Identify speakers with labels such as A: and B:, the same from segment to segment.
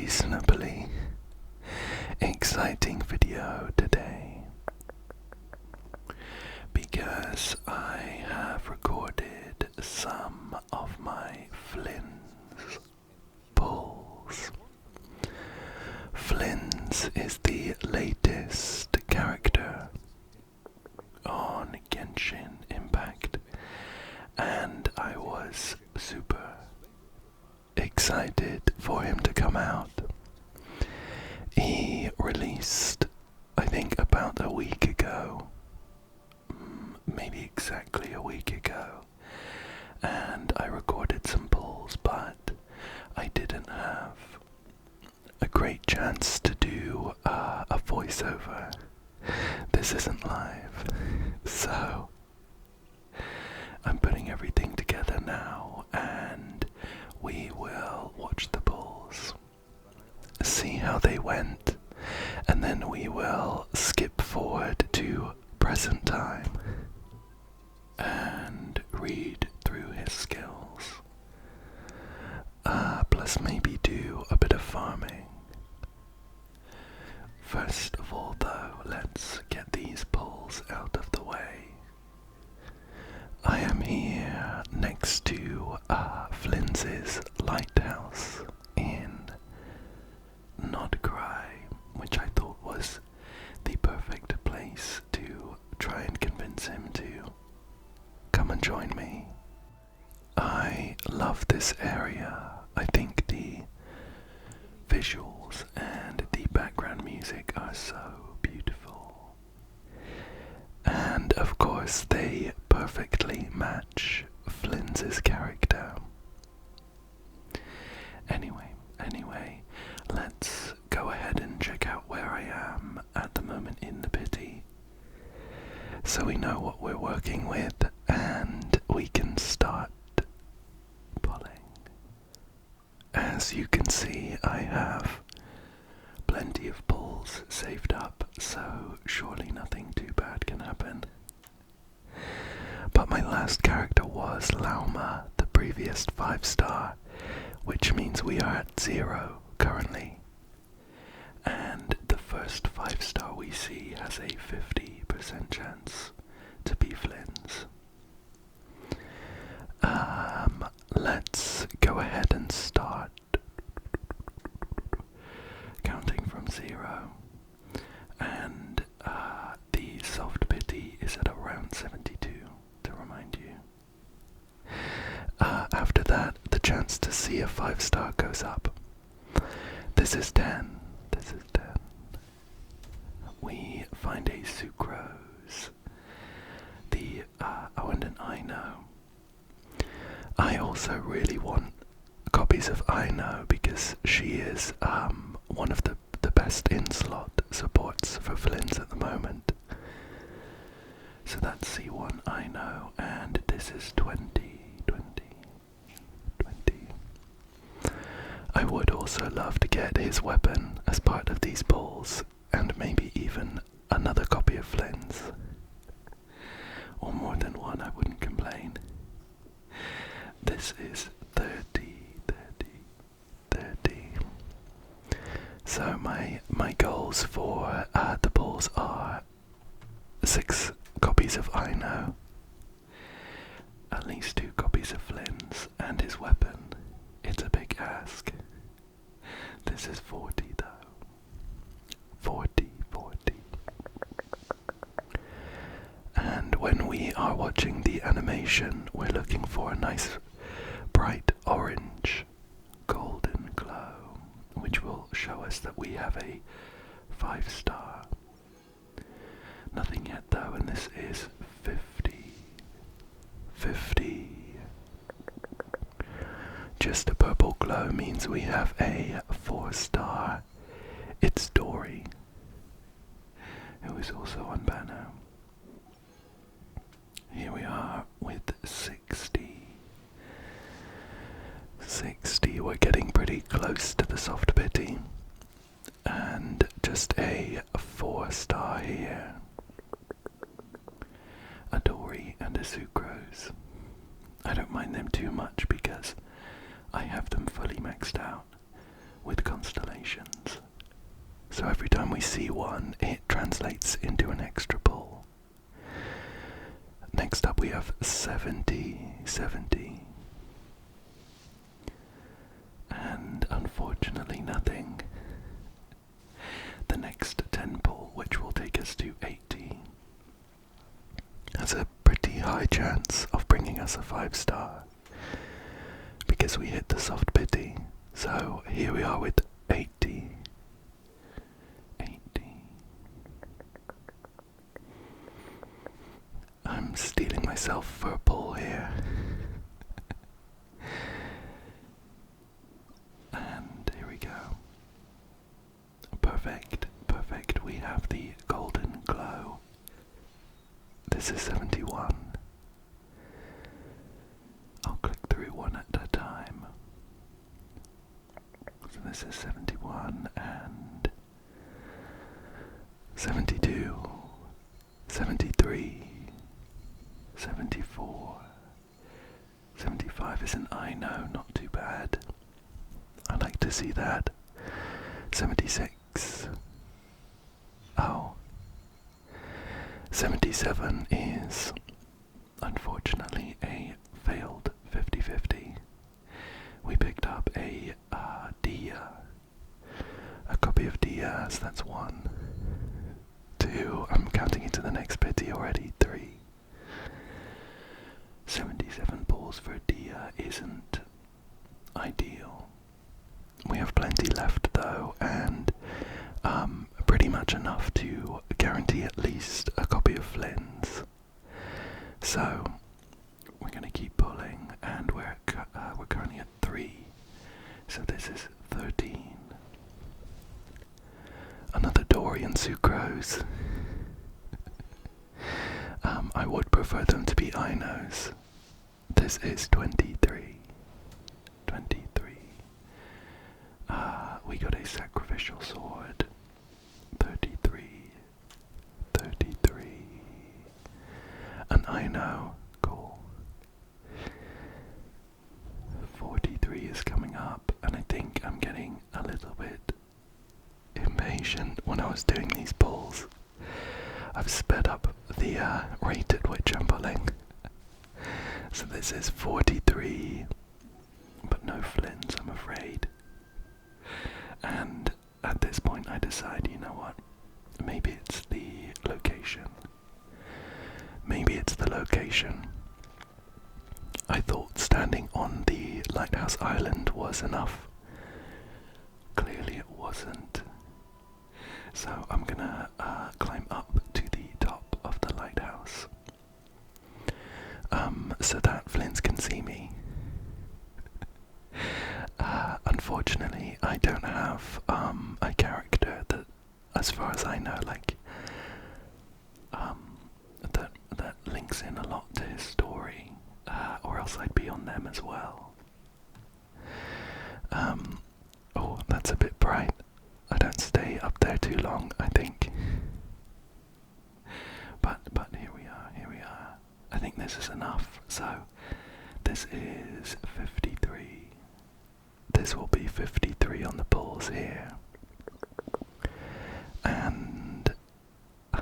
A: reasonably exciting video today because I have recorded some of my Flins pulls. Flins is the latest character on Genshin Impact, and I was super excited for him to come out. He released, I think, about a week ago, maybe exactly a week ago, and I recorded some pulls, but I didn't have a great chance to do a voiceover. This isn't live, so I'm putting everything together now, and we will watch the pulls, see how they went, and then we will skip forward to present time and read through his skills. Plus maybe do a bit of farming. First of all though, let's get these pulls out of the way. I am here next to Flins's lighthouse in Genshin, which I thought was the perfect place to try and convince him to come and join me. I love this area. I think the visuals and the background music are so beautiful. And of course they perfectly match Flins's character. Anyway, let's go ahead and check out where I am at the moment in the pity, so we know what we're working with and we can start pulling. As you can see, I have plenty of pulls saved up, so surely nothing too bad can happen. But my last character was Lauma, the previous 5-star, which means we are at 0 currently. And the first 5-star we see has a 50% chance to be Flins. Let's go ahead and start counting from 0. And the soft pity is at around 72, to remind you. After that, the chance to see a 5-star goes up. This is 10. We find a sucrose. And an Ino. I also really want copies of Ino because she is one of the best in-slot supports for Flins at the moment. So that's C1 Ino, and this is 20. I would also love to get his weapon as part of these pulls, and maybe even another copy of Flynn's. Or more than one, I wouldn't complain. This is 30. So my goals for the pulls are 6 copies of Ino, at least 2 copies of Flynn's, and his weapon. It's a big ask. This is 40 though. 40. And when we are watching the animation, we're looking for a nice bright orange golden glow, which will show us that we have a 5-star. Nothing yet though, and this is 50. Just a purple glow means we have a 4-star. It's Dory, who is also on banner. Here we are with 60. We're getting pretty close to the soft pity. And just a 4-star here. A Dory and a Sucrose. I don't mind them too much because I have them fully maxed out with Constellation. high chance of bringing us a 5-star because we hit the soft pity. So here we are with 80. I'm stealing myself for a pull here. And here we go. Perfect, perfect. We have the golden glow. This is 71. I'll click through one at a time. So this is 71 and 72, 73, 74, 75 is an I know, not too bad. I like to see that. 76. Oh. 77 is unfortunately a failed 50-50. We picked up a Dia. A copy of Dia, so that's 1. 2, I'm counting into the next pity already, 3. 77 balls for a Dia isn't ideal. We have plenty left though, and pretty much enough to guarantee at least a copy of Flins. So we're going to keep pulling, and we're currently at 3. So this is 13. Another Dorian Sucrose. I would prefer them to be Inos. This is 23. 23. We got a sacrificial sword. 33. 33. An Ino. Cool. 43 is coming up, and I think I'm getting a little bit impatient when I was doing these pulls. I've sped up the rate at which I'm pulling. So this is 43, but no Flins, I'm afraid. And at this point I decide, you know what, maybe it's the location. Maybe it's the location. I thought standing on the lighthouse island was enough. Clearly it wasn't. So I'm gonna climb up to the top of the lighthouse, so that Flins can see me. Unfortunately, I don't have a character that, as far as I know, like that links in a lot to his story, or else I'd be on them as well. Oh, that's a bit bright. I don't stay up there too long, I think. But here we are, here we are. I think this is enough. So this is 53. This will be 53 on the pulls here. And I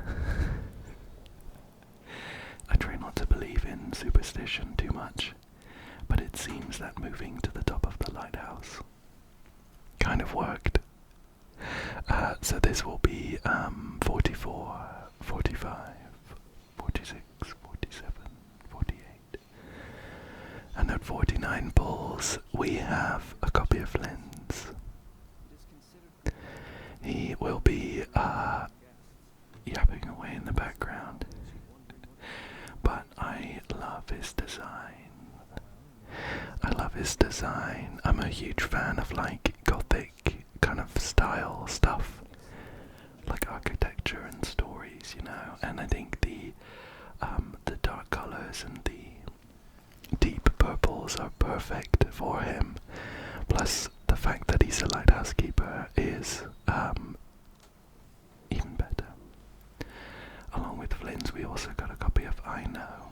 A: try not to believe in superstition too much, but it seems that moving to the top of the lighthouse kind of worked. So this will be 44, 45, 46, 47, 48. And at 49 balls, we have a copy of Flynn's. He will be yapping away in the background. But I love his design. I love his design. I'm a huge fan of like gothic kind of style stuff, like architecture and stories, you know. And I think the dark colors and the deep purples are perfect for him. Plus, the fact that he's a lighthouse keeper is even better. Along with Flynn's, we also got a copy of I Know,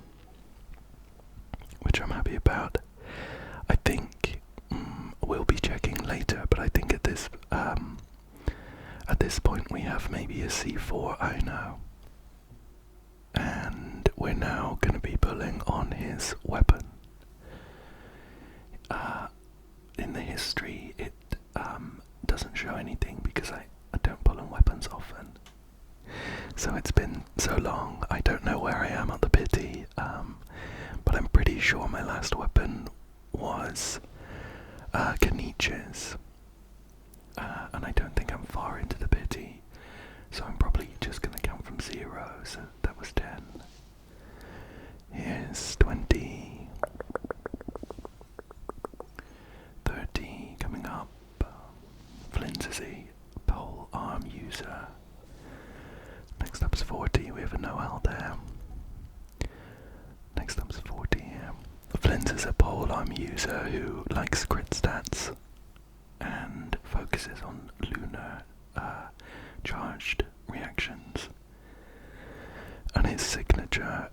A: which I'm happy about. I think we'll be checking later, but I think at this point we have maybe a C4 I Know. And we're now going to be pulling on his weapon. In the history, it doesn't show anything because I don't pull on weapons often. So it's been so long, I don't know where I am at the pity. sure my last weapon was Kaniche's. And I don't think I'm far into the pity, so I'm probably just going to count from 0, so that was 10. Here's 20. 30 coming up. Flins is a pole arm user. Next up's 40, we have a Noel there. Next up's 40 here. Flins is a pole arm user who likes crit stats and focuses on lunar charged reactions. And his signature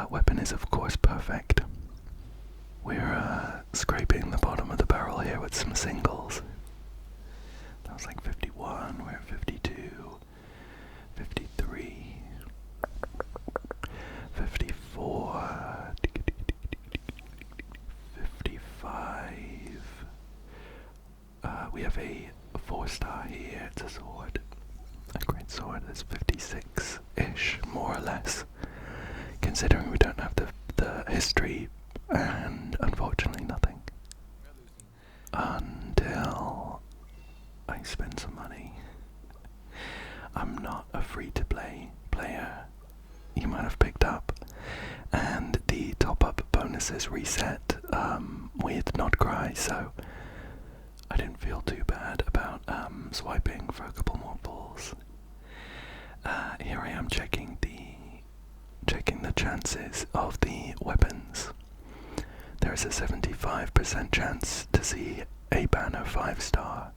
A: weapon is of course perfect. We're scraping the bottom of the barrel here with some singles. That was like 51, we're at 52, 53, 54, 55. We have a 4-star here, it's a sword. A great sword, that's 56-ish, more or less. Considering we don't have the history and unfortunately nothing. Until I spend some money. I'm not a free-to-play player, you might have picked up, and the top-up bonuses reset with Not Cry, so I didn't feel too bad about swiping for a couple more pulls. Here I am checking the chances of the weapons. There is a 75% chance to see a banner 5-star,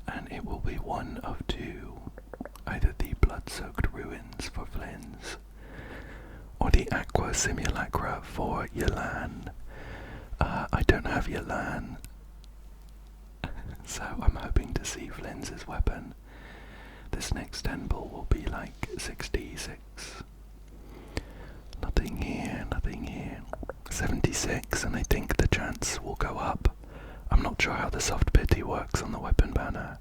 A: and it will be one of two, either the Blood-Soaked Ruins for Flins, or the Aqua Simulacra for Yelan. I don't have Yelan, so I'm hoping to see Flins' weapon. This next 10 pull will be like 66. Nothing here, nothing here. 76, and I think the chance will go up. I'm not sure how the soft pity works on the weapon banner,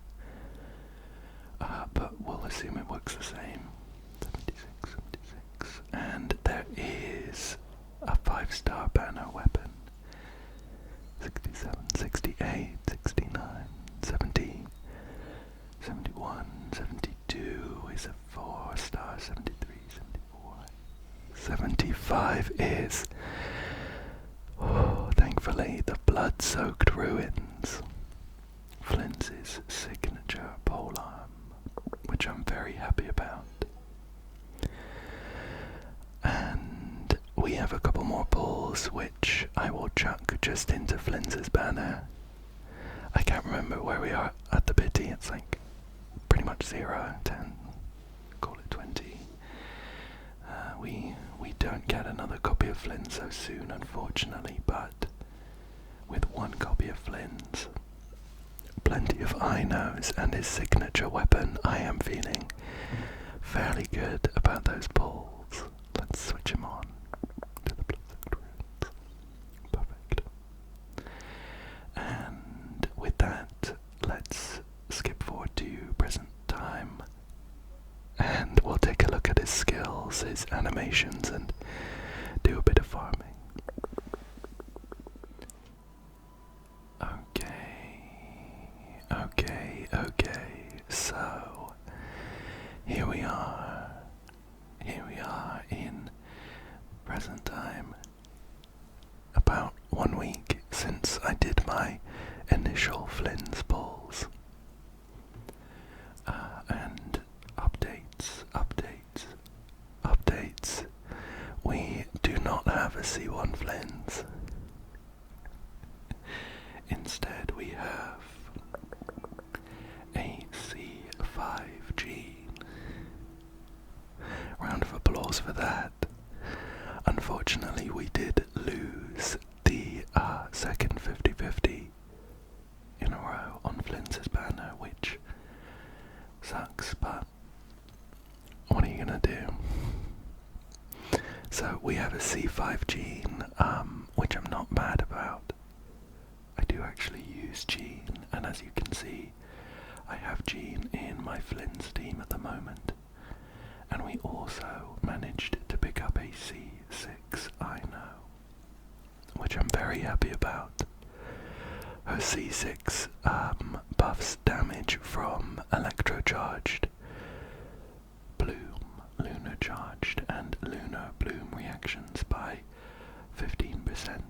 A: but we'll assume it works the same. 76, 76, and there is a 5-star banner weapon. 67, 68, 69, 70, 71, 72 is a 4-star, 73, 74, 75 is, thankfully, the Blood-Soaked Ruins, Flins' signature polearm, which I'm very happy about. And we have a couple more pulls, which I will chuck just into Flins' banner. I can't remember where we are at the pity, it's like pretty much 0, 10, call it 20. We don't get another copy of Flynn so soon, unfortunately, but with one copy of Flynn's, plenty of I-knows, and his signature weapon, I am feeling fairly good about those pulls. Let's switch him on to the Blood-Soaked Ruins. Perfect. And with that, let's skip forward to present time, and we'll take a look at his skills, his animations, and do a bit of farming. Okay, so here we are in present time, about 1 week since I did my initial Flynn's pulls, and updates, we do not have a C1 Flynn's. Instead we have a C5G. Round of applause for that. Unfortunately, we did lose the second 50-50 in a row on Flynn's banner, which sucks, but what are you gonna do? So we have a C5 gene, which I'm not mad about. I do actually use Gene, and as you can see, I have Gene in my Flynn's team at the moment, and we also managed to pick up a C6 I know. which I'm very happy about. Her C6 buffs damage from electrocharged bloom, lunar charged, and lunar bloom reactions by 15%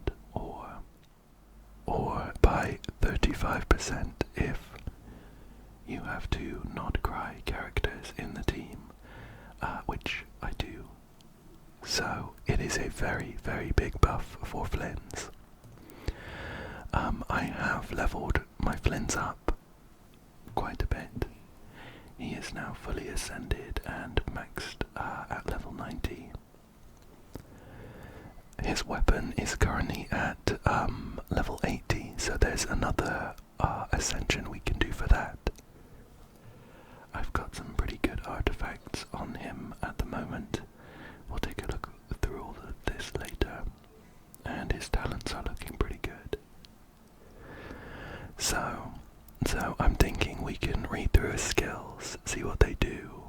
A: or by 35% if you have two not cry characters in the team, which I do. So it is a very, very big buff for Flins. I have leveled my Flins up quite a bit. He is now fully ascended and maxed at level 90. His weapon is currently at level 80, so there's another ascension we can do for that. I've got some pretty good artifacts on him at the moment. We'll take a look through all of this later, and his talents are looking pretty good. So I'm thinking we can read through his skills, see what they do.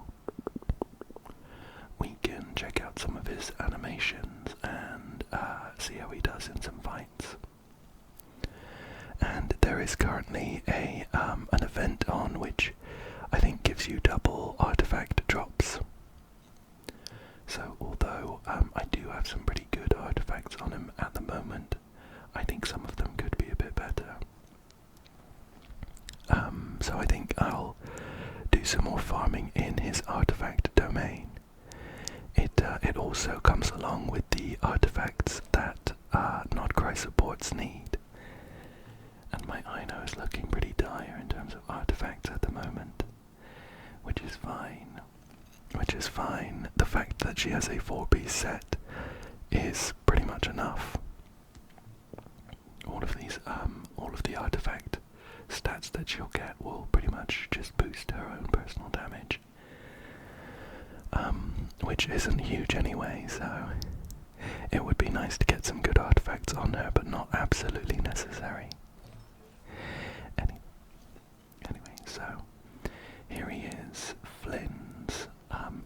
A: We can check out some of his animations and see how he does in some fights. And there is currently an event on which I think gives you double artifact drops. So although I do have some pretty good artifacts on him at the moment, I think some of them could be a bit better. So I think I'll do some more farming in his artifact domain. It also comes along with the artifacts that Nodcry supports need. And my Ino is looking pretty dire in terms of artifacts at the moment, which is fine. The fact that she has a 4-piece set is pretty much enough. All of the artifact stats that she'll get will pretty much just boost her own personal damage, which isn't huge anyway, so it would be nice to get some good artifacts on her, but not absolutely necessary. Anyway, so here he is, Flins.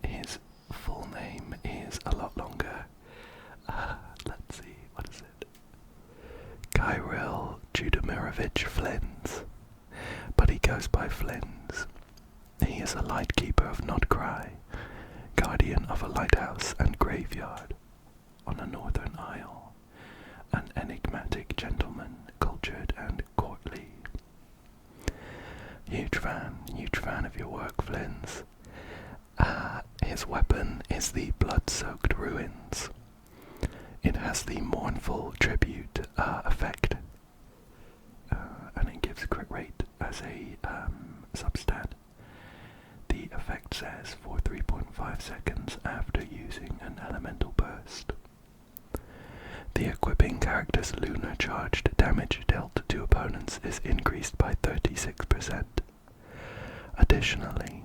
A: His full name is a lot longer. Let's see, what is it? Kyril Judamirovich Flins, but he goes by Flins. He is a lightkeeper of Nodcry, guardian of a lighthouse and graveyard on a northern isle, an enigmatic gentleman, cultured and courtly. Huge fan of your work, Flins. His weapon is the blood-soaked ruins. It has the mournful tribute effect, and it gives crit rate as a substat. The effect says for 3.5 seconds after using an elemental burst. The equipping character's lunar charged damage dealt to opponents is increased by 36%. Additionally,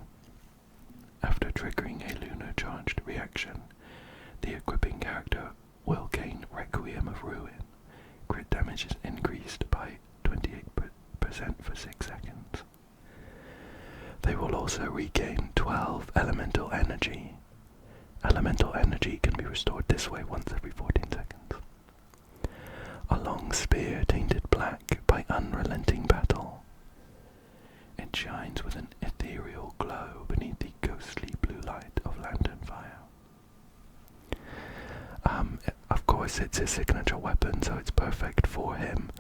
A: after triggering a lunar charged reaction, the equipping character will gain Requiem of Ruin. Crit damage is increased by 28% for 6 seconds. They will also regain 12 elemental energy. Elemental energy can be restored this way once every 14 seconds. A long spear tainted black by unrelenting battle. It shines with an ethereal glow beneath the ghostly blue light of lantern fire. Of course it's his signature weapon, so it's perfect for him.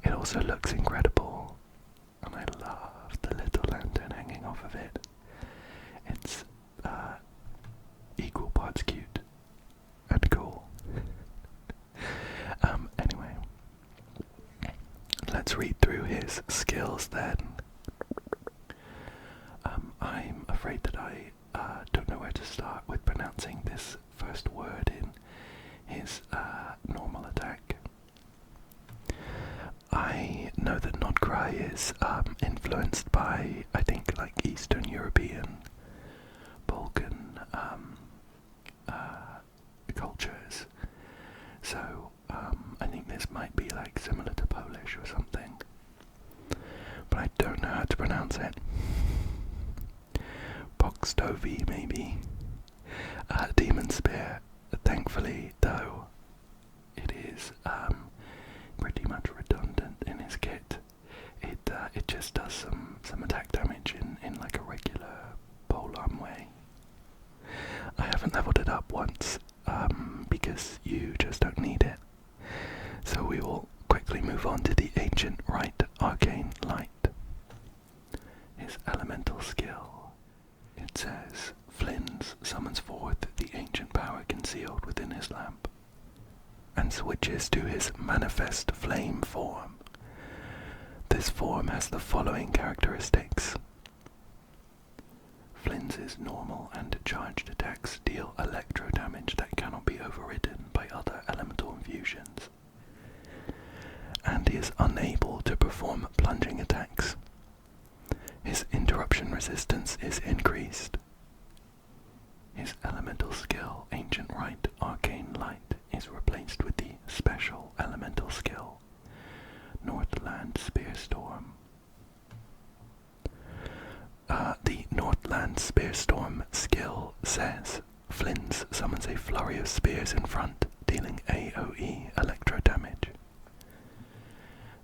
A: It also looks incredible, and I love the little lantern hanging off of it. It's equal parts cute and cool. Anyway, let's read through his skills then. I'm afraid that I don't know where to start with pronouncing this first word in his normal attack. I know that Nodcry is influenced by, I think, like Eastern European, Balkan cultures. So I think this might be like similar to Polish or something, but I don't know how to pronounce it. Pokstovi, maybe. Demon Spear. Thankfully, though, it is it just does some attack damage in like a regular polearm way. I haven't leveled it up once, because you just don't need it. So we will quickly move on to the Ancient Rite Arcane Light. His elemental skill. It says, Flins summons forth the ancient power concealed within his lamp, and switches to his manifest flame form. This form has the following characteristics. Flins' normal and charged attacks deal electro damage that cannot be overridden by other elemental infusions, and he is unable to perform plunging attacks. His interruption resistance is increased. His elemental skill, Ancient Rite Arcane Light, is replaced with the special elemental skill, Northland Spearstorm. The Northland Spearstorm skill says, Flins summons a flurry of spears in front, dealing AoE electro damage,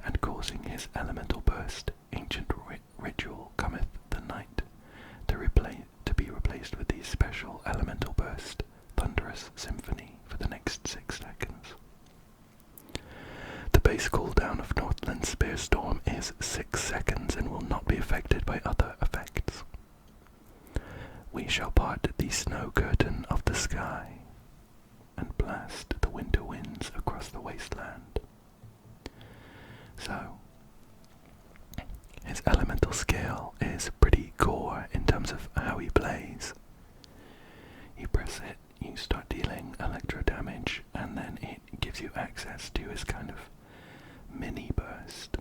A: and causing his elemental burst, Ancient Ritual Cometh the Night, to be replaced with the special elemental burst, Thunderous Symphony, for the next 6 seconds. The base cooldown of Northland Spearstorm is 6 seconds and will not be affected by other effects. We shall part the snow curtain of the sky and blast the winter winds across the wasteland. So, his elemental skill is pretty core in terms of how he plays. You press it, you start dealing electro damage, and then it gives you access to his kind of mini burst.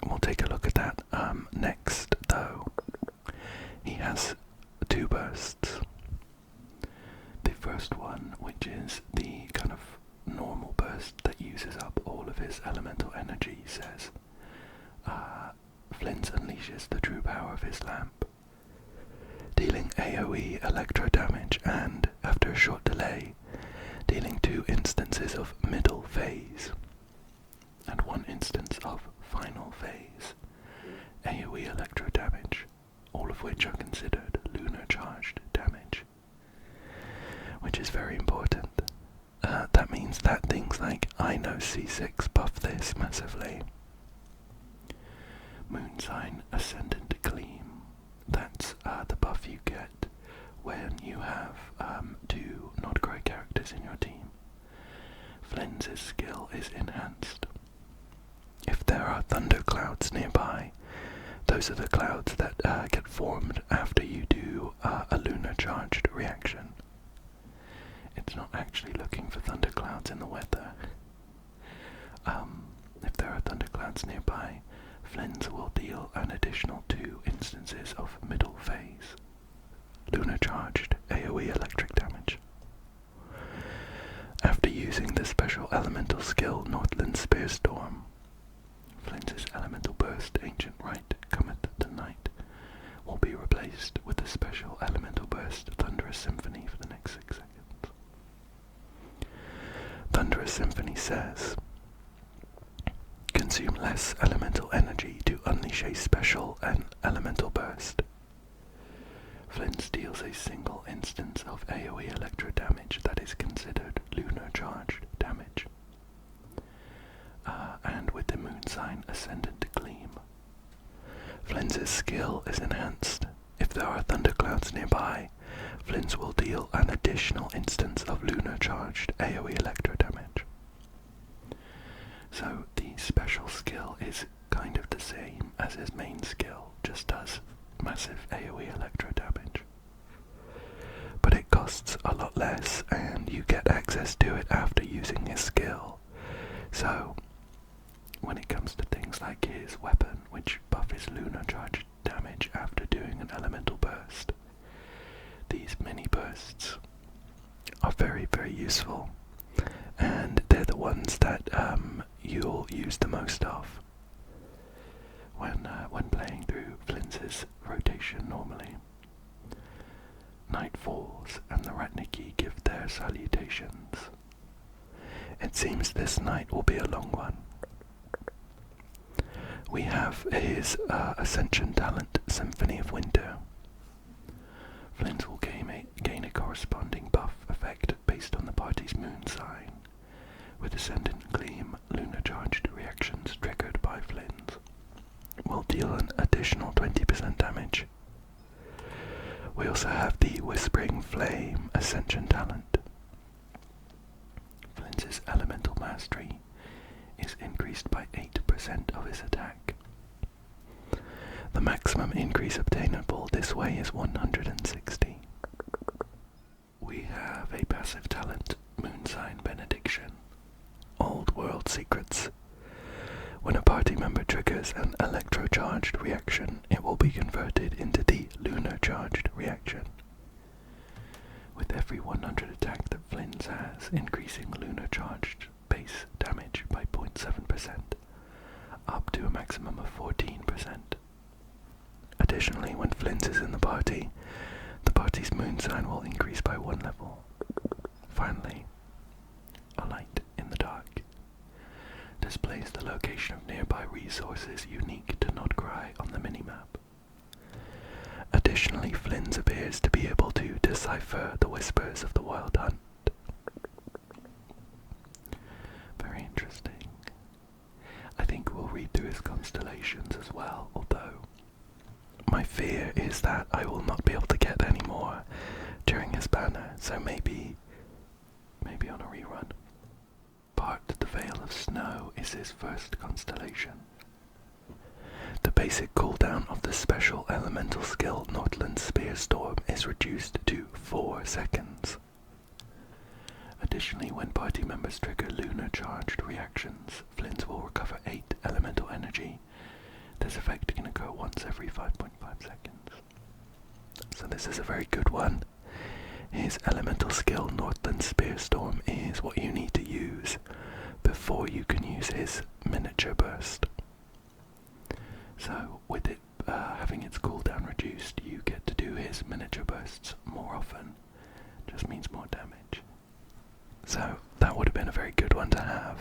A: We'll take a look at that next, though. He has 2 bursts. The first one, which is the kind of normal burst that uses up all of his elemental energy, says, Flins unleashes the true power of his lamp, dealing AoE electro damage and, after a short delay, dealing 2 instances of middle phase and 1 instance of final phase AoE electro damage, all of which are considered lunar charged damage, which is very important. That means that things like I know C6 buff this massively. Moon Sign Ascendant Gleam, that's the buff you get when you have 2 Nodgrey characters in your team. Flins' skill is enhanced. If there are thunderclouds nearby, those are the clouds that get formed after you do a lunar charged reaction. It's not actually looking for thunderclouds in the weather. If there are thunderclouds nearby, Flins will deal an additional 2 instances of middle phase lunar charged AoE electric damage. After using the special elemental skill Northland Spearstorm, Flins' elemental burst, Ancient Rite Cometh the Night, will be replaced with the special elemental burst, Thunderous Symphony, for the next 6 seconds. Thunderous Symphony says, consume less elemental energy to unleash a special and elemental burst. Flins deals a single instance of AoE electro damage that is considered lunar charged damage. And with the Moon Sign Ascendant Gleam, Flins' skill is enhanced. If there are thunderclouds nearby, Flins will deal an additional instance of lunar charged AoE electro damage. So the special skill is kind of the same as his main skill, just does massive AoE electro damage. But it costs a lot less and you get access to it after using his skill. So when it comes to things like his weapon, which buffs lunar charge damage after doing an elemental burst, these mini bursts are very, very useful, and they're the ones that you'll use the most of when playing through Flins' rotation normally. Night falls and the Ratniki give their salutations. It seems this night will be a long one. We have his ascension talent, Symphony of Winter. Flins will gain a corresponding buff effect based on the party's moon sign, with Ascendant Gleam lunar charged reactions triggered by Flins will deal an additional 20% damage. We also have the Whispering Flame Ascension talent. Flins' elemental mastery is increased by 8% of his attack. The maximum increase obtainable this way is 160. We have a passive talent, Moon Sign Benediction. Old World Secrets. When a party member triggers an electro-charged reaction, it will be converted into the lunar-charged reaction. With every 100 attack that Flins has, increasing lunar-charged base damage by 0.7%, up to a maximum of 14%. Additionally, when Flins is in the party's moon sign will increase by 1 level. Finally, a light in the dark displays the location of nearby resources unique to Nodgrai on the minimap. Additionally, Flins appears to be able to decipher the whispers of the Wild Hunt. Very interesting. I think we'll read through his constellations as well, although my fear is that I will not be able to get any more during his banner, so maybe on a rerun. Part the Veil of Snow is his first constellation. The basic cooldown of the special elemental skill Northland Spearstorm is reduced to 4 seconds. Additionally, when party members trigger lunar-charged reactions, Flins will recover 8 elemental energy. This effect can occur once every 5.5 seconds. So this is a very good one. His elemental skill, Northland Spearstorm, is what you need to use before you can use his miniature burst. So with it having its cooldown reduced, you get to do his miniature bursts more often. Just means more damage. So that would have been a very good one to have.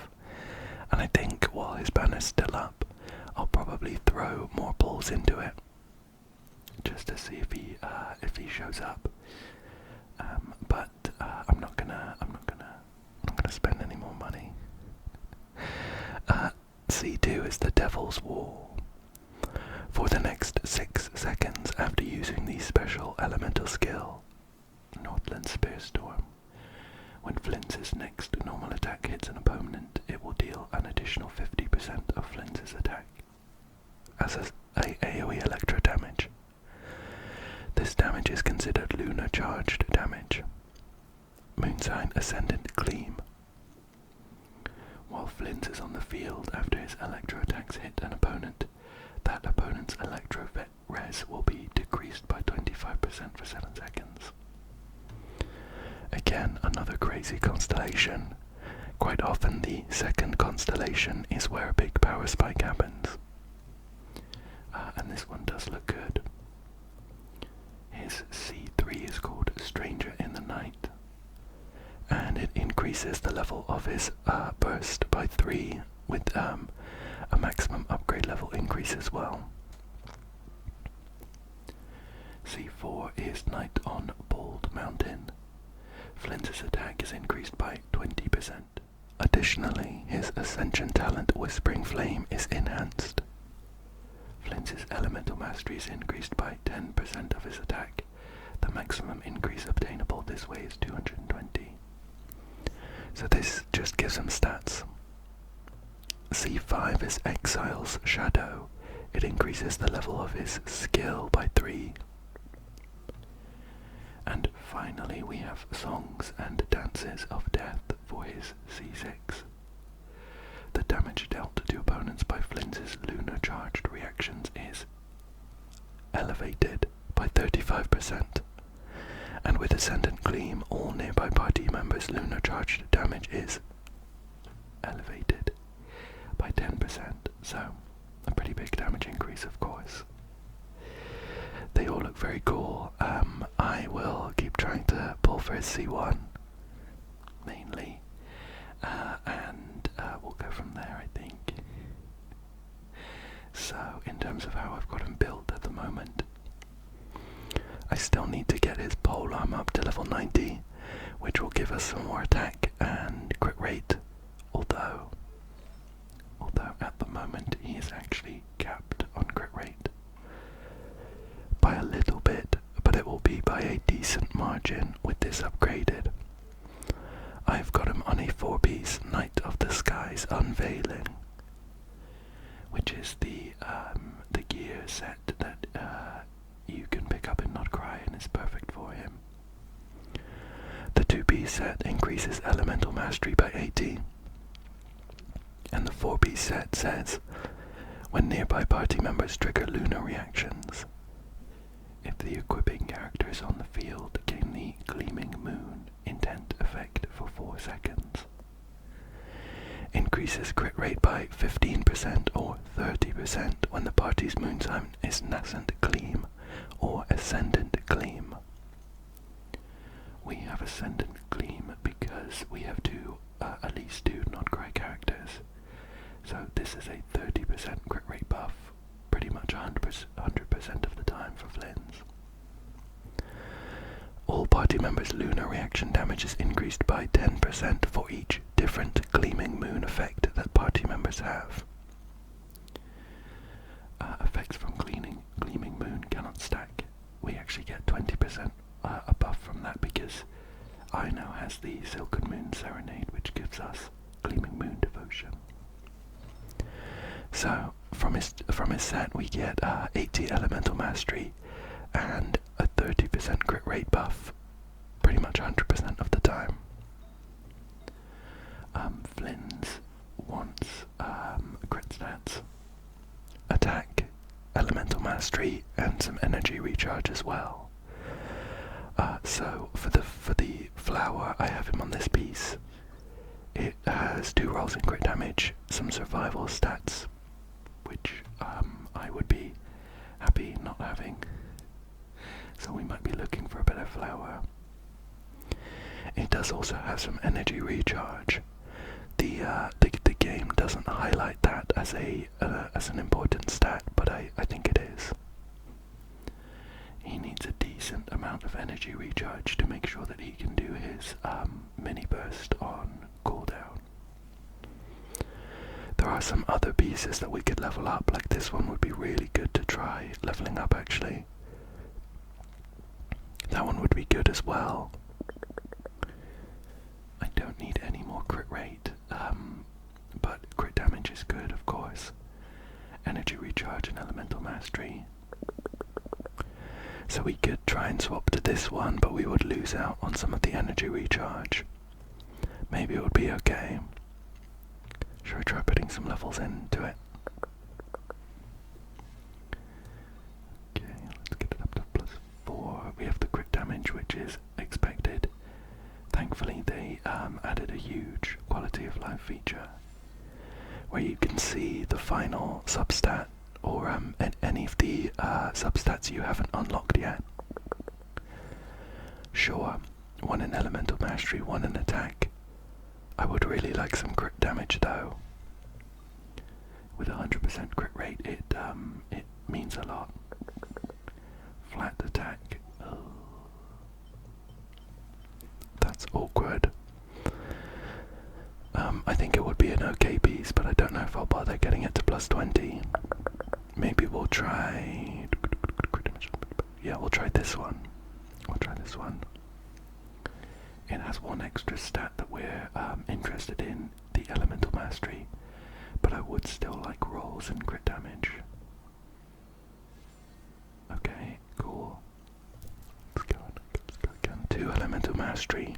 A: And I think while his banner's still up, I'll probably throw more pulls into it, just to see if he shows up. But I'm not gonna spend any more money. C2 is the Devil's Wall. For the next 6 seconds after using the special elemental skill, Northland Spearstorm, when Flins' next normal attack hits an opponent, it will deal an additional 50% of Flins' attack as a AoE electro damage. This damage is considered lunar charged damage. Moonsign Ascendant Gleam. While Flins is on the field after his electro attacks hit an opponent, that opponent's electro res will be decreased by 25% for 7 seconds. Again, another crazy constellation. Quite often the second constellation is where a big power spike happens. And this one does look good. His C3 is called Stranger in the Night, and it increases the level of his burst by 3 with a maximum upgrade level increase as well. C4 is Night on Bald Mountain. Flint's attack is increased by 20%. Additionally, his Ascension talent Whispering Flame is enhanced. Flint's elemental mastery is increased by 10% of his attack. The maximum increase obtainable this way is 220. So this just gives him stats. C5 is Exile's Shadow. It increases the level of his skill by 3. And finally we have Songs and Dances of Death for his C6. The damage dealt to opponents by Flint's lunar charged reactions is elevated by 35%. And with Ascendant Gleam, all nearby party members' lunar charged damage is elevated by 10%. So, a pretty big damage increase, of course. They all look very cool. I will keep trying to pull for his C1, mainly. And we'll go from there, I think. I still need to get his pole arm up to level 90, which will give us some more attack and crit rate, although at the moment he is actually capped on crit rate by a little bit, but it will be by a decent margin with this upgraded. I've got him on a 4-piece Night of the Skies Unveiling, which is the gear set that you can pick up in Not Cry and is perfect for him. The 2-piece set increases elemental mastery by 80, and the 4-piece set says, when nearby party members trigger lunar reactions, if the equipping character is on the field, gain the Gleaming Moon intent effect for 4 seconds. Increases crit rate by 15% or 30% when the party's moon sign is Nascent Gleam or Ascendant Gleam. We have Ascendant Gleam because we have at least two non-cry characters. So this is a 30% crit rate buff, pretty much 100% of the time for Flins. All party members' lunar reaction damage is increased by 10% for each different Gleaming Moon effect that party members have. Effects from Gleaming Moon cannot stack. We actually get 20% a buff from that because I now has the Silken Moon Serenade, which gives us Gleaming Moon Devotion. So from his set we get 80 elemental mastery and a 30% crit rate buff, pretty much 100% of the time. Flins wants crit stats, attack, elemental mastery, and some energy recharge as well. So for the flower, I have him on this piece. It has 2 rolls in crit damage, some survival stats, which I would be happy not having. So we might be looking for a better flower. It does also have some energy recharge. The game doesn't highlight that as an important stat, but I think it is. He needs a decent amount of energy recharge to make sure that he can do his mini burst on cooldown. There are some other pieces that we could level up, like this one would be really good to try leveling up actually. That one would be good as well. I don't need any more crit rate, but crit damage is good, of course. Energy recharge and elemental mastery. So we could try and swap to this one, but we would lose out on some of the energy recharge. Maybe it would be okay. Should I try putting some levels into it? Okay, let's get it up to +4. We have the crit damage, which is expected. Thankfully they added a huge quality of life feature where you can see the final substat or any of the substats you haven't unlocked yet. Sure, 1 in elemental mastery, 1 in attack. I would really like some crit damage though. With 100% crit rate, it means a lot. Flat attack. Oh. That's awkward. I think it would be an okay piece, but I don't know if I'll bother getting it to +20. Maybe we'll try... Yeah, we'll try this one. We'll try this one. It has 1 extra stat that we're interested in, the elemental mastery, but I would still like rolls and crit damage. Okay, cool. Let's go again. 2 elemental mastery.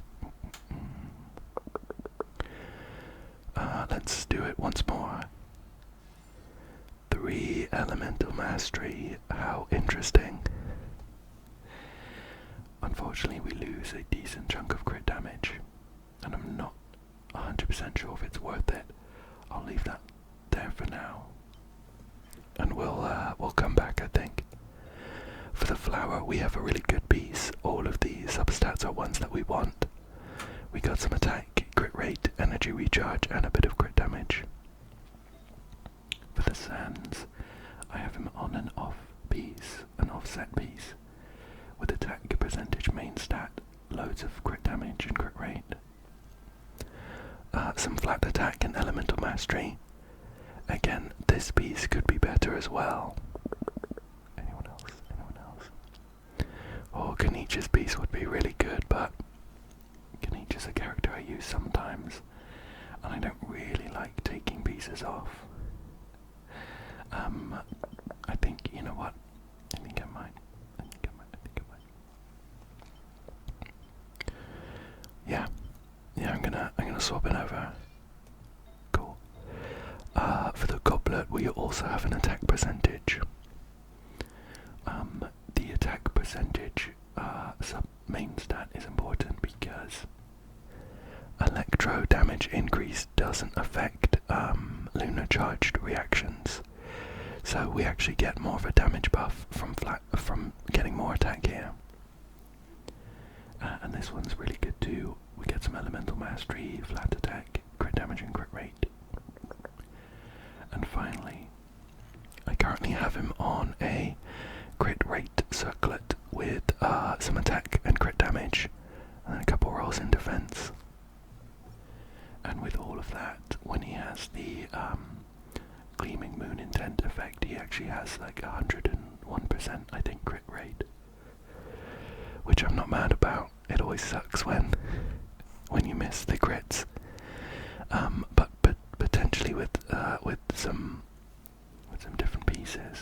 A: Let's do it once more. 3 elemental mastery. How interesting. Unfortunately, we lose a decent chunk of crit damage, and I'm not 100% sure if it's worth it. I'll leave that there for now, and we'll come back, I think. For the flower, we have a really good piece. All of the substats are ones that we want. We got some attack, crit rate, energy recharge, and a bit of crit damage. For the sands, I have him on an off piece, an offset piece, with attack, mastery. Again, this piece could be better as well. Anyone else? Anyone else? Oh, Kenichi's piece would be really good, but Kenichi's a character I use sometimes, and I don't really like taking pieces off. I think, you know what? I think I might. Yeah, I'm gonna swap it over. Cool. For the goblet, we also have an attack percentage. The attack percentage sub main stat is important because electro damage increase doesn't affect lunar charged reactions, so we actually get more of a damage buff from getting more attack here. And this one's really good too. We get some elemental mastery, flat attack, crit damage and crit rate. And finally, I currently have him on a crit rate circlet with some attack and crit damage, and then a couple rolls in defense. And with all of that, when he has the Gleaming Moon Intent effect, he actually has like 101%, I think, crit rate. Which I'm not mad about. It always sucks when you miss the crits. But potentially with some different pieces.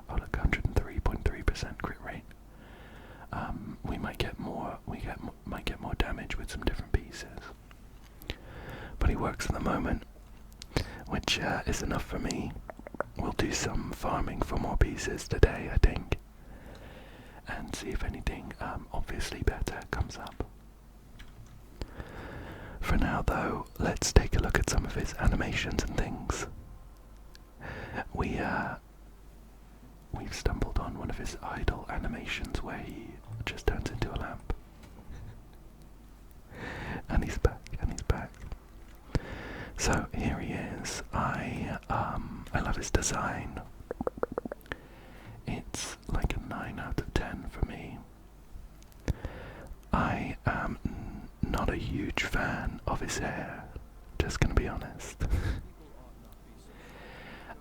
A: Oh look, 103.3% crit rate. We might get more. Might get more damage with some different pieces. But he works at the moment, which is enough for me. We'll do some farming for more pieces today, I think, and see if anything obviously better comes up. For now though, let's take a look at some of his animations and things. We've stumbled on one of his idle animations where he just turns into a lamp. And he's back, So here he is. I love his design. It's like a 9 out of 10 for me. I am not a huge fan of his hair, just gonna be honest.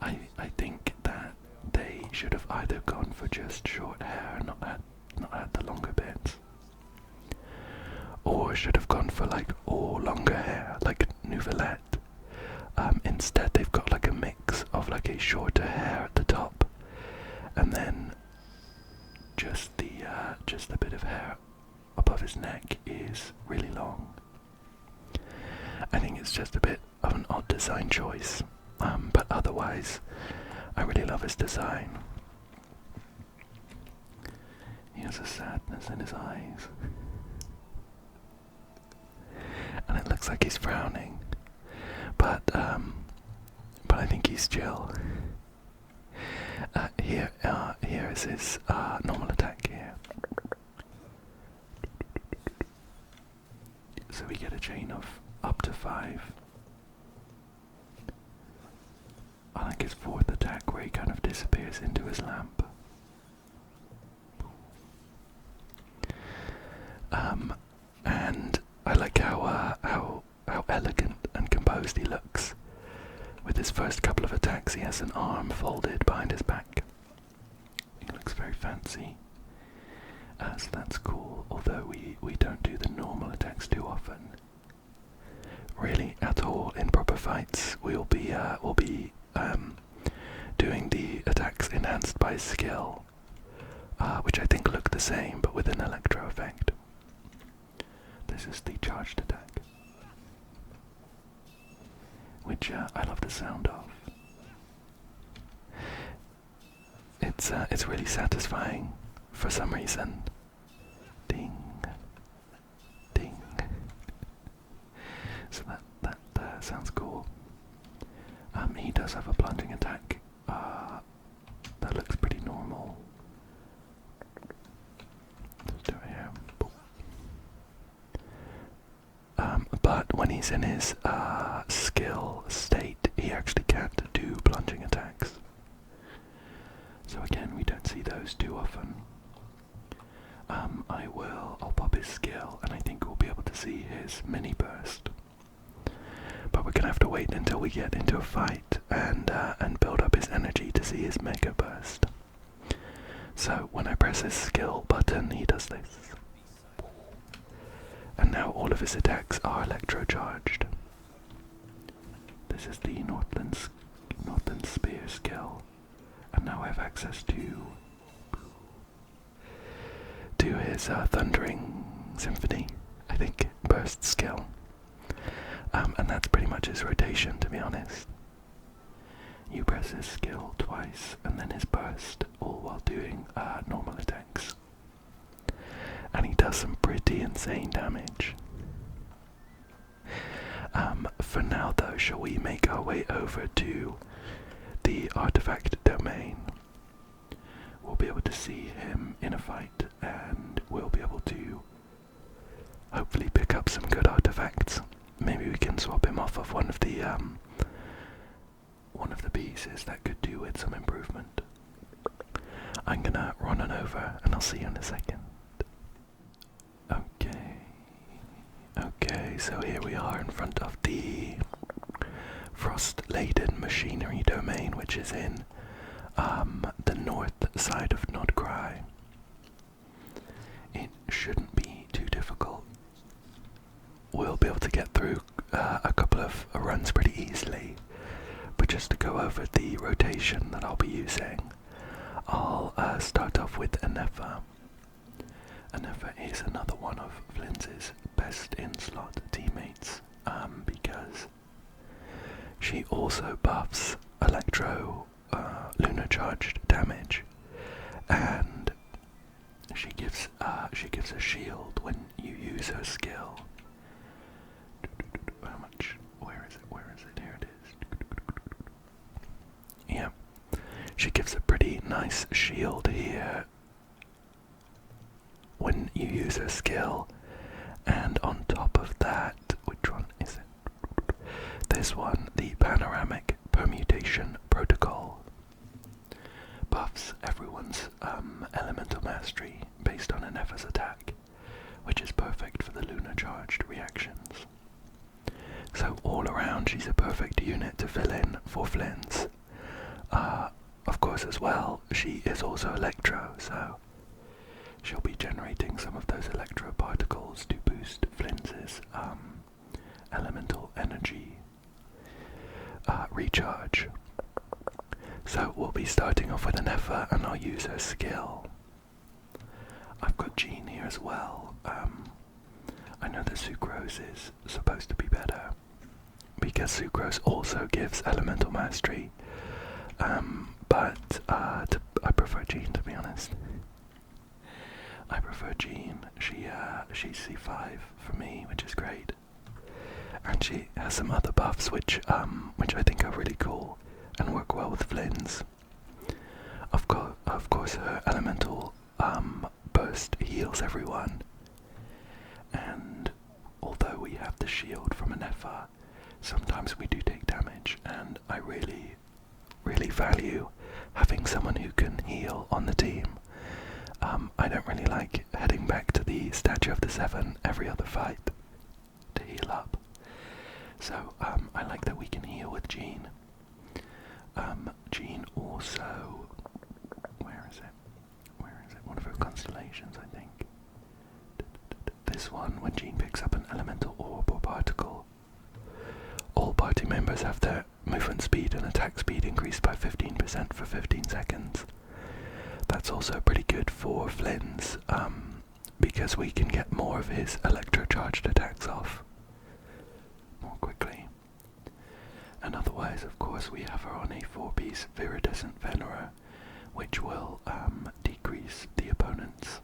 A: I think that they should have either gone for just short hair and not had the longer bits, or should have gone for like all longer hair, like Nouvelette. Instead they've got like a mix of like a shorter hair at the top, and then just a bit of hair above his neck is really long. I think it's just a bit of an odd design choice, but otherwise I really love his design. He has a sadness in his eyes, and it looks like he's frowning, but I think he's chill. Here is his normal attack here. So we get a chain of up to 5. I like his 4th attack where he kind of disappears into his lamp. And I like how elegant and composed he looks. With his first couple of attacks, he has an arm folded behind his back. He looks very fancy. So that's cool, although we don't do the normal attacks too often. Really, at all, in proper fights, we'll be doing the attacks enhanced by skill, which I think look the same, but with an electro effect. This is the charged attack, which I love the sound of. It's really satisfying for some reason. Ding, ding. So that sounds cool. He does have a plunging attack. That looks pretty normal. Let's do it here. But when he's in his skill state, he actually can't do plunging attacks. So again, we don't see those too often. I'll pop his skill, and I think we'll be able to see his mini burst. But we're we're gonna have to wait until we get into a fight and build up his energy to see his Mega Burst. So when I press his skill button, he does this. And now all of his attacks are electrocharged. This is the Northland Spear skill. And now I have access to his Thundering Symphony, I think, burst skill. And that's pretty much his rotation, to be honest. You press his skill twice, and then his burst, all while doing normal attacks. And he does some pretty insane damage. For now though, shall we make our way over to the artifact domain? We'll be able to see him in a fight, and we'll be able to hopefully pick up some good artifacts. Maybe we can swap him off of one of the pieces that could do with some improvement. I'm gonna run on over and I'll see you in a second. Okay, so here we are in front of the frost-laden machinery domain, which is in the north side of Nordcry. It shouldn't be too difficult. We'll be able to get through a couple of runs pretty easily. But just to go over the rotation that I'll be using, I'll start off with Anefa. Anefa is another one of Flynn's best in-slot teammates, because she also buffs electro lunar charged damage, and she gives a shield when you use her skill. How much? Where is it? Here it is. Yeah, she gives a pretty nice shield here when you use her skill, and on top of that, which one is it? This one, the Panoramic Permutation Protocol, buffs everyone's elemental mastery based on Anefa's attack, which is perfect for the lunar charged reactions. So all around, she's a perfect unit to fill in for Flins. Of course, as well, she is also electro, so she'll be generating some of those electro particles to boost Flynn's elemental energy recharge. So we'll be starting off with Anefa, and I'll use her skill. I've got Jean here as well. I know that Sucrose is supposed to be better, because Sucrose also gives elemental mastery, but I prefer Jean, to be honest. I prefer Jean. She's C5 for me, which is great, and she has some other buffs which I think are really cool and work well with Flyn's. Of course, her elemental burst heals everyone, and although we have the shield from Anefa, sometimes we do take damage, and I really value having someone who can heal on the team. I don't really like heading back to the Statue of the Seven every other fight to heal up, so I like that we can heal with Jean. Jean also, where is it? One of her constellations, I think. This one, when Jean picks up an elemental orb or particle, all party members have their movement speed and attack speed increased by 15% for 15 seconds. That's also pretty good for Flyn's, because we can get more of his electrocharged attacks off more quickly. And otherwise, of course, we have her on a 4-piece Viridescent Venerer, which will decrease the opponent's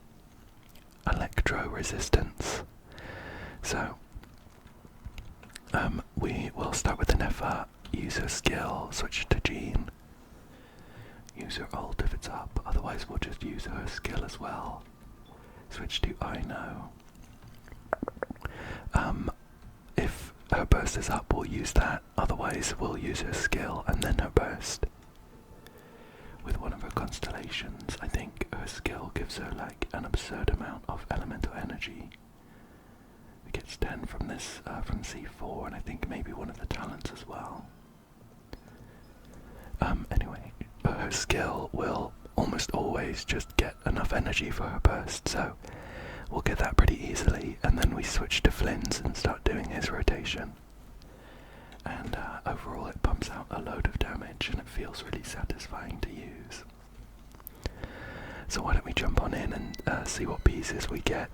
A: electro resistance. So, we will start with Anefa, use her skill, switch to Jean, use her ult if it's up, otherwise we'll just use her skill as well. Switch to I know. If her burst is up, we'll use that, otherwise we'll use her skill and then her burst. With one of her constellations, I think her skill gives her like an absurd amount of elemental energy. We get It's 10 from this, from C4, and I think maybe one of the talents as well. Anyway, her skill will almost always just get enough energy for her burst, so we'll get that pretty easily, and then we switch to Flins and start doing his rotation. And overall it pumps out a load of damage, and it feels really satisfying to use. So why don't we jump on in and see what pieces we get.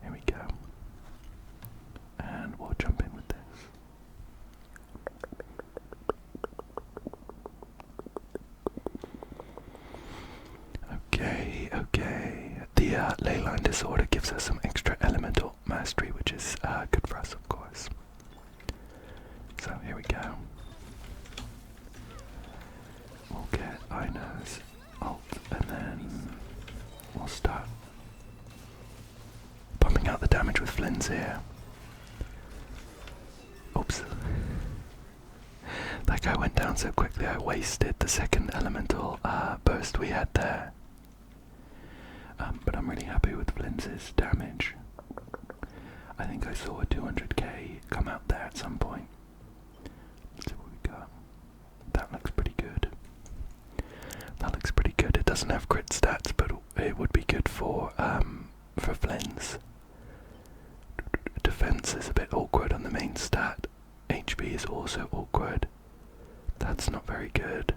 A: Here we go. And we'll jump in with this. Okay. The Leyline Disorder gives us some extra elemental mastery, which is good for us, of course. So here we go. We'll get Ino's ult, and then we'll start pumping out the damage with Flynns here. Oops. That guy went down so quickly I wasted the second elemental burst we had there. But I'm really happy with Flynns' damage. I think I saw a 200k come out there at some point. Let's see what we got. That looks pretty good. That looks pretty good. It doesn't have crit stats, but it would be good for Flynns. Defense is a bit awkward on the main stat. HP is also awkward. That's not very good.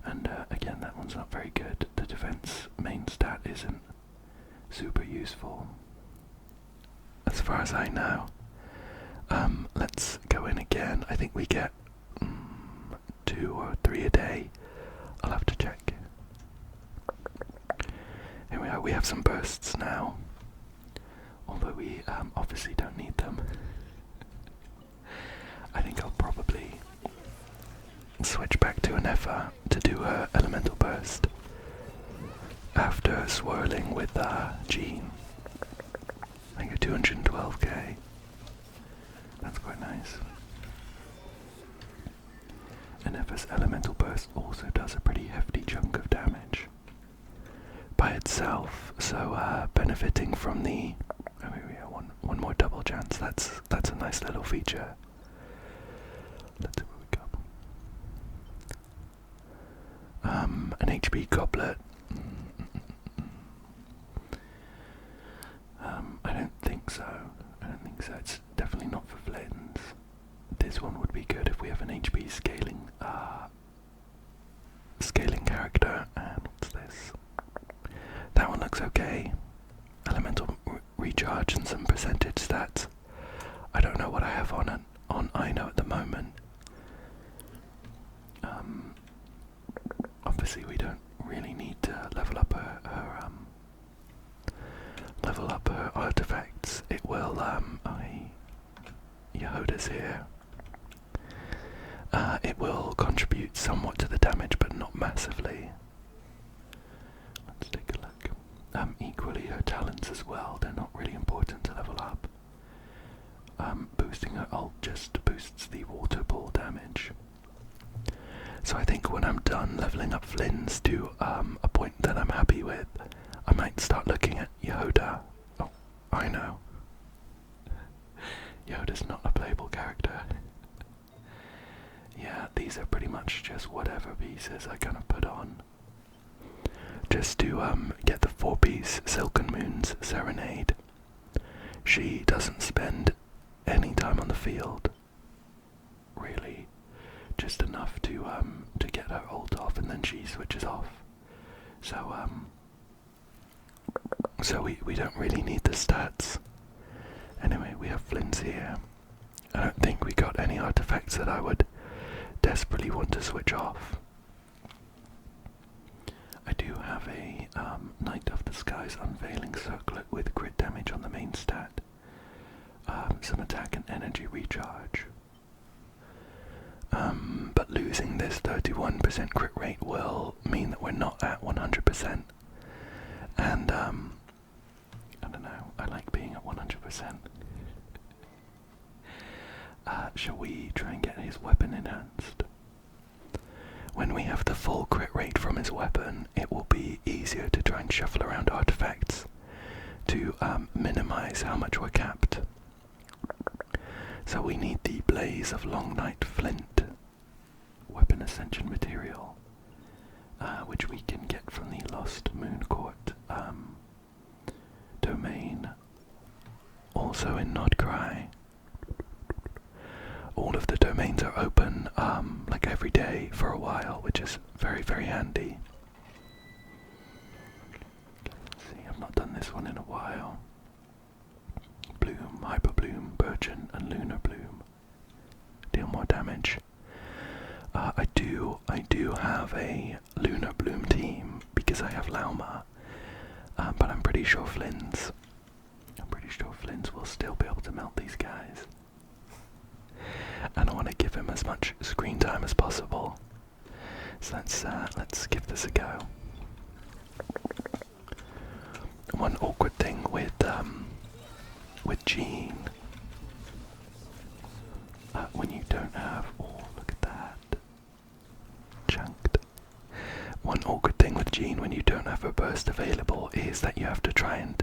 A: And again, that one's not very good. The defense main stat isn't super useful, as far as I know. Let's go in again. I think we get 2 or 3 a day. I'll have to check. Here we are. We have some bursts now, although we obviously don't need them. I think I'll probably switch back to an Effa to do her elemental burst after swirling with Jean. I think a 212k. That's quite nice. And Effa's elemental burst also does a pretty hefty chunk of damage by itself, so benefiting from the one more double chance. That's a nice little feature. Let's see what we got. An HP goblet. I don't think so. It's definitely not for Flins. This one would be good if we have an HP scaling character. And what's this? That one looks okay. Elemental recharge and some percentage stats. I don't know what I have on Ino at the moment. Obviously we don't really need to level up her artifacts. It will Yehoda's here. It will contribute somewhat to the damage, but not massively. Let's take a look. Equally her talents as well, they're not really important to level up. Boosting her ult just boosts the water ball damage. So I think when I'm done leveling up Flins to a point that I'm happy with, I might start looking at Yehoda. Oh, I know. Yehoda's not a playable character. Yeah, these are pretty much just whatever pieces I kind of put on. Just to get the 4-piece Silken Moon's Serenade. She doesn't spend any time on the field, really. Just enough to get her ult off, and then she switches off. So we don't really need the stats. Anyway, we have Flins here. I don't think we got any artifacts that I would desperately want to switch off. I do have a Night of the Skies Unveiling Circlet with crit damage on the main stat. Some attack and energy recharge. But losing this 31% crit rate will mean that we're not at 100%. And I don't know, I like being at 100%. Shall we try and get his weapon enhanced? When we have the full crit rate from his weapon, it will be easier to try and shuffle around artifacts to minimize how much we're capped. So we need the Blaze of Long Night Flint weapon ascension material, which we can get from the Lost Moon Court domain, also in Nodcry. All of the domains are open like every day for a while, which is very, very handy. Let's see, I've not done this one in a while. Bloom, Hyper Bloom, Burgeon, and Lunar Bloom deal more damage. I do have a Lunar Bloom team because I have Lauma, but I'm pretty sure Flins will still be able to melt these guys. And I want to give him as much screen time as possible. So let's give this a go. One awkward thing with Jean, when you don't have, oh look at that, chunked. One awkward thing with Jean when you don't have a burst available is that you have to try and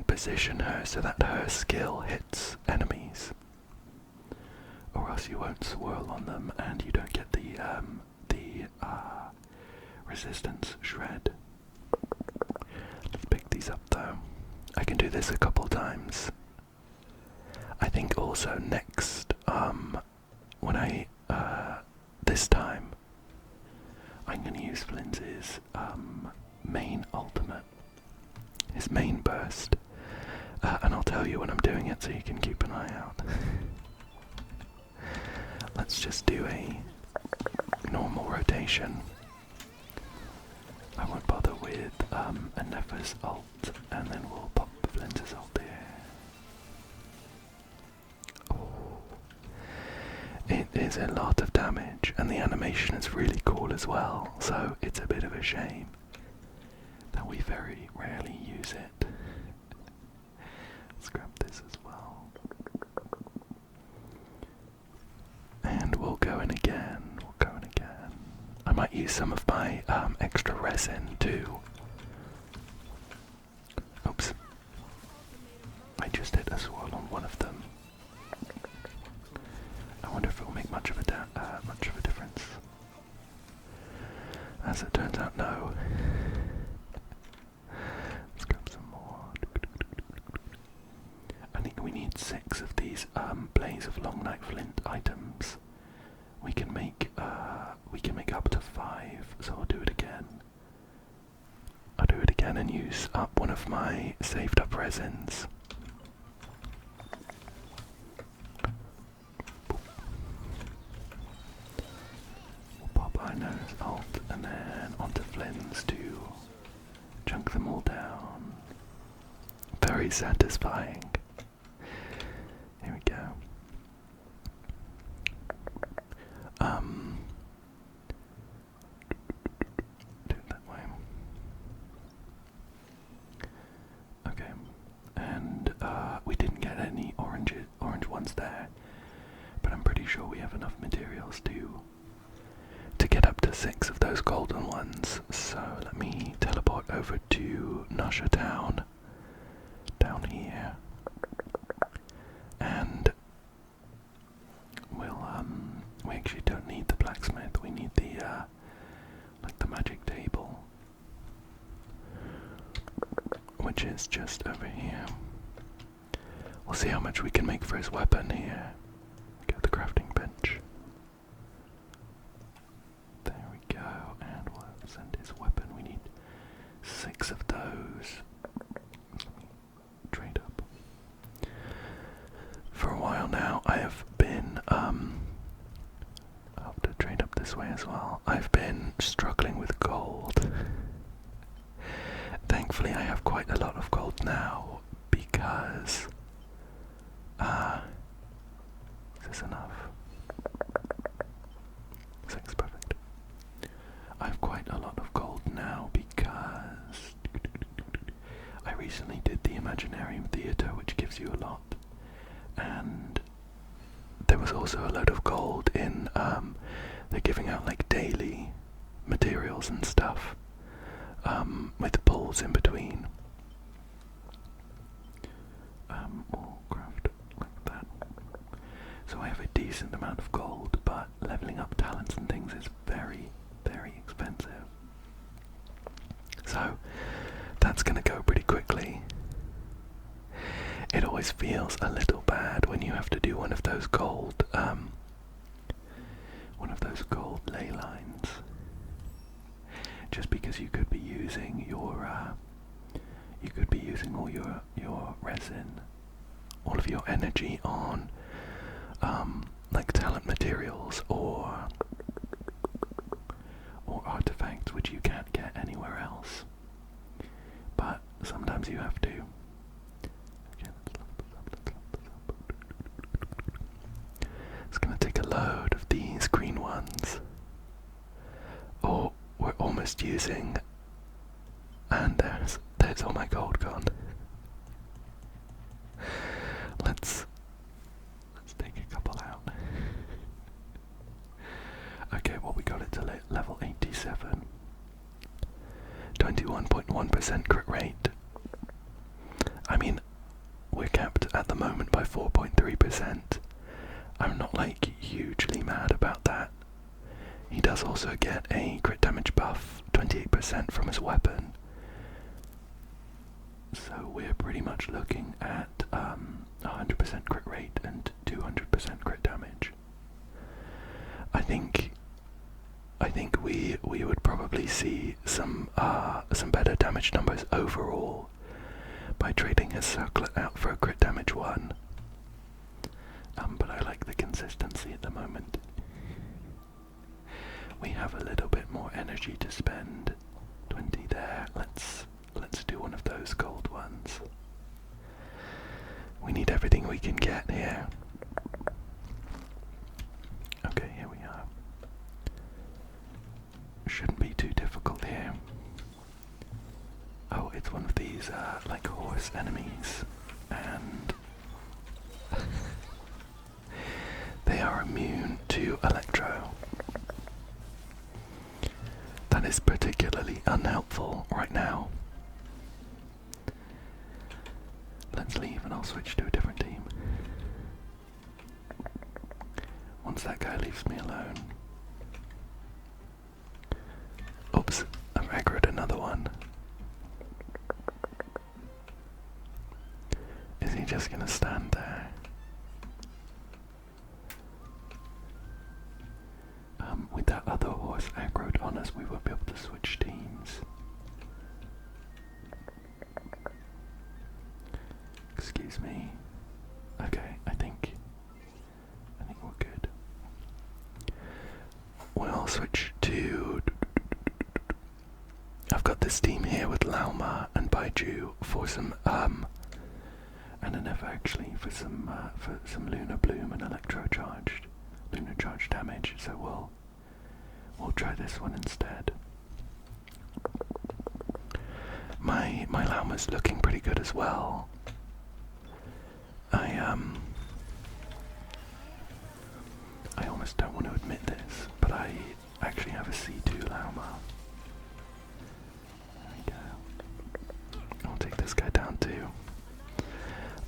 A: position her so that her skill hits enemies, or else you won't swirl on them and you don't get the resistance shred. Let's pick these up though. I can do this a couple times. I think also next, when I, this time, I'm going to use Flynn's main ultimate, his main burst, and I'll tell you when I'm doing it so you can keep an eye out. Let's just do a normal rotation. I won't bother with a Nefer's ult, and then we'll pop Flynn's ult there. Oh. It is a lot of damage, and the animation is really cool as well, so it's a bit of a shame that we very rarely use it. Let's grab this as well. And we'll go in again, I might use some of my extra resin too. Oops. I just hit a swirl on one of them. I wonder if it will make much of a difference. As it turns out, no. Let's grab some more. I think we need 6 of these Blaze of Long Night Flint items. We can make up to 5, so I'll do it again. I'll do it again and use up one of my saved up resins. We'll pop our nose ult and then onto Flins to chunk them all down. Very satisfying. Here we go. Do it that way. Okay, and we didn't get any orange ones there, but I'm pretty sure we have enough materials to get up to 6 of those golden ones. So let me teleport over to Nasha Town, down here, and we actually don't need the blacksmith, we need the like the magic table, which is just over here. We'll see how much we can make for his weapon here. Get the crafting bench. There we go, and we'll send his weapon. We need 6 of those. Let me trade up. For a while now, I have been, I'll have to trade up this way as well. I've been struggling with gold. Thankfully, I have quite a lot of gold now because, is this enough? 6, perfect. I have quite a lot of gold now because I recently did the Imaginarium Theatre, which gives you a lot. And there was also a load of gold in, they're giving out like daily materials and stuff, with pulls in between. decent amount of gold, but leveling up talents and things is very, very expensive. So that's going to go pretty quickly. It always feels a little bad when you have to do one of those gold ley lines, just because you could be using all your resin, all of your energy on like talent materials or artifacts which you can't get anywhere else. But sometimes you have to. It's gonna take a load of these green ones. Oh, we're almost using, and there's all my gold gone. Let's take a couple out. Okay, well, we got it to level 87. 21.1% crit rate. I mean, we're capped at the moment by 4.3%. I'm not like hugely mad about that. He does also get a crit damage buff, 28% from his weapon. So we're pretty much looking at 100% crit rate and 200% crit damage. I think we would probably see some better damage numbers overall by trading his circlet out for a crit damage one. But I like the consistency at the moment. We have a little bit more energy to spend. 20 there. Let's do one of those gold ones. We need everything we can get here. Okay, here we are. Shouldn't be too difficult here. Oh, it's one of these like horse enemies, and they are immune to electro. That is particularly unhelpful right now. Let's leave and I'll switch to a different team. Once that guy leaves me alone. Oops, I've aggroed another one. Is he just gonna stand there? With that other horse aggroed on us, we won't be able to switch teams. Excuse me. Okay, I think we're good. We'll switch to. I've got this team here with Lauma and Baiju for some and an F actually for some Lunar Bloom and Electro Charged, Lunar Charge damage. So we'll try this one instead. My Lauma's looking pretty good as well. I almost don't want to admit this, but I actually have a C2 Lauma. There we go. I'll take this guy down too.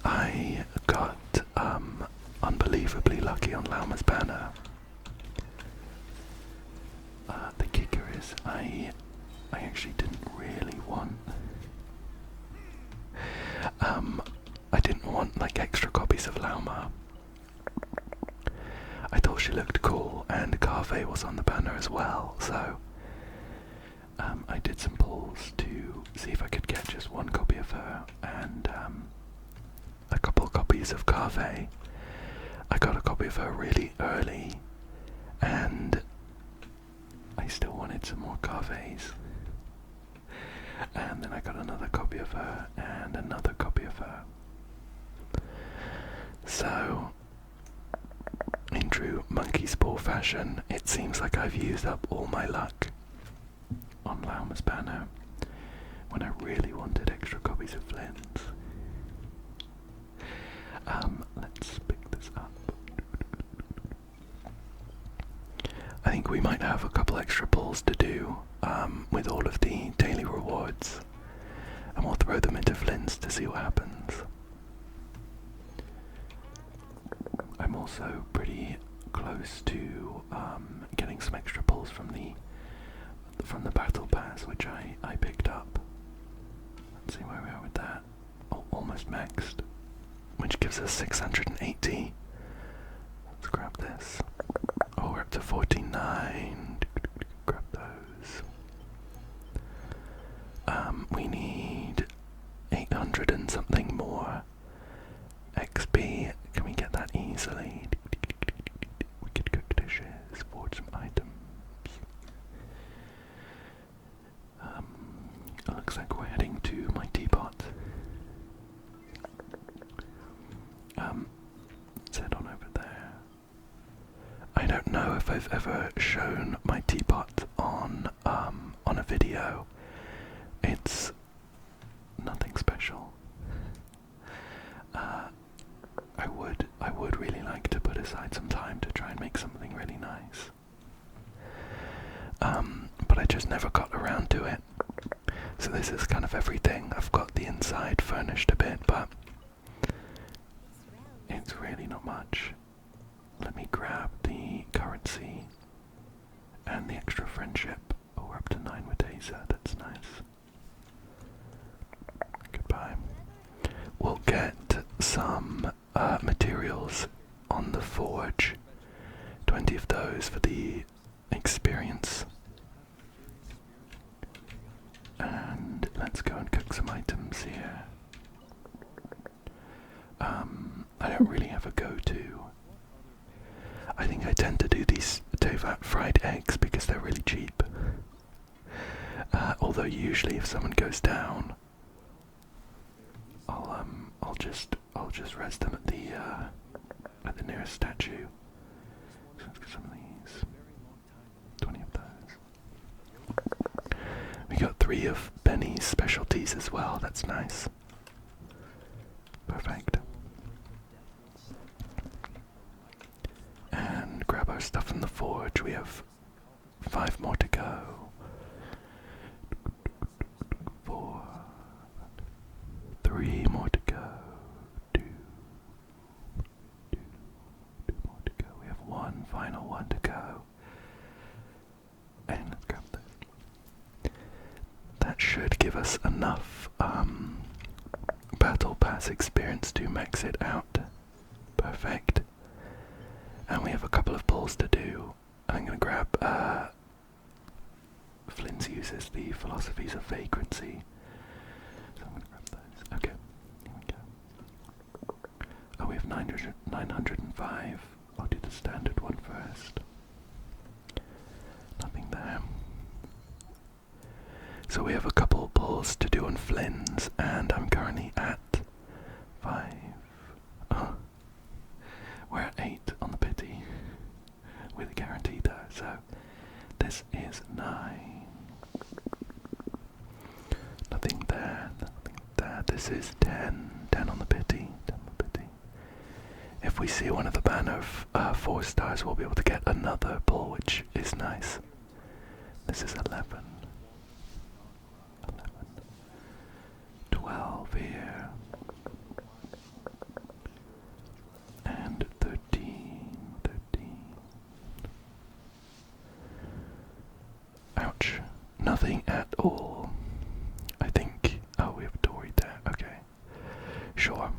A: I got unbelievably lucky on Lauma's banner. The kicker is I actually didn't really want I didn't want like extra copies of Lauma. I thought she looked cool, and Carve was on the banner as well, so I did some pulls to see if I could get just one copy of her and a couple copies of Carve. I got a copy of her really early, and I still wanted some more Carves. And then I got another copy of her and another copy of her. So, in true monkey spore fashion, it seems like I've used up all my luck on Lauma's banner when I really wanted extra copies of Flins. Let's pick this up. I think we might have a couple extra pulls to do with all of the daily rewards, and we'll throw them into Flins to see what happens. I'm also pretty gives us 680. Let's grab this. Oh, we're up to 49. Grab those. We need 800 and something more XP. Can we get that easily? We could cook dishes, forge some items. Looks like we're heading to my teapot. Let's head on over there. I don't know if I've ever shown my teapot on a video. It's nothing special. I would really like to put aside some time to try and make something really nice. But I just never got around to it. So this is kind of everything. I've got the inside furnished a bit, but it's really not much. Let me grab the currency and the extra friendship. Oh, we're up to 9 with Asa. That's nice. Goodbye. We'll get some materials on the forge. 20 of those for the experience. And let's go and cook some items here. I don't really have a go-to. I think I tend to do these Teyvat fried eggs because they're really cheap. Although usually if someone goes down, I'll just rest them at the nearest statue. So let's get some of these. 20 of those. We got 3 of Benny's specialties as well. That's nice. Perfect. And grab our stuff from the forge. We have 5 more to go. 4, 3 more to go. 2 more to go. We have 1 final one to go. And let's grab that. That should give us enough battle pass experience to max it out. Perfect. And we have a couple of pulls to do. I'm going to grab Flins uses the philosophies of vagrancy. So I'm going to grab those. Okay, here we go. Oh, we have 905. I'll do the standard one first. Nothing there. So we have a couple pulls to do on Flins, and I'm currently at 5. Oh, we're at 8 on the pity, with a guarantee though, so this is 9. Nothing there, nothing there. This is 10. 10 on the pity, 10 on the pity. If we see one of the banner of 4 stars, we'll be able to get another pull, which is nice. This is 11. 12 here. And 13. Ouch. Nothing at all. I think... Oh, we have a Dory there. Okay. Sure.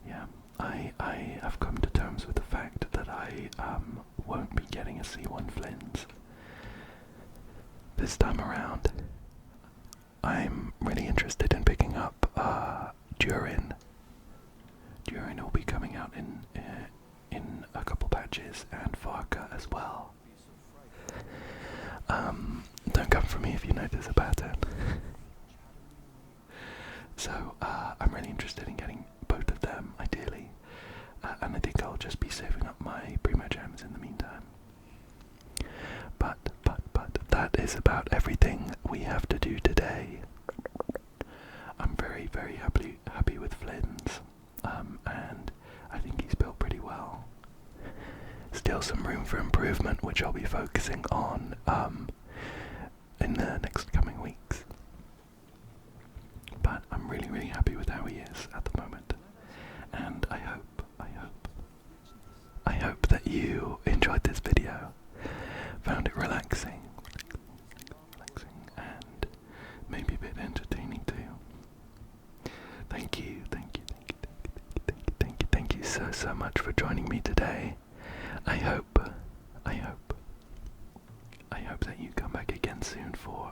A: Yeah. I have come to terms with the fact that I won't be getting a C1 Flins this time around. I'm really interested in picking up Durin. Durin will be coming out in a couple patches, and Farka as well. Don't come for me if you notice a pattern. So I'm really interested in getting both of them, ideally, and I think I'll just be saving up my Primo Gems in the meantime. But that is about everything we have to do today. I'm very, very happy with Flynn's, and I think he's built pretty well. Still some room for improvement, which I'll be focusing on in the next coming weeks. But I'm really, really happy with how he is at the moment, and I hope that you enjoyed this video, found it relaxing, and maybe a bit entertaining too. Thank you. so much for joining me today. I hope that you come back again soon for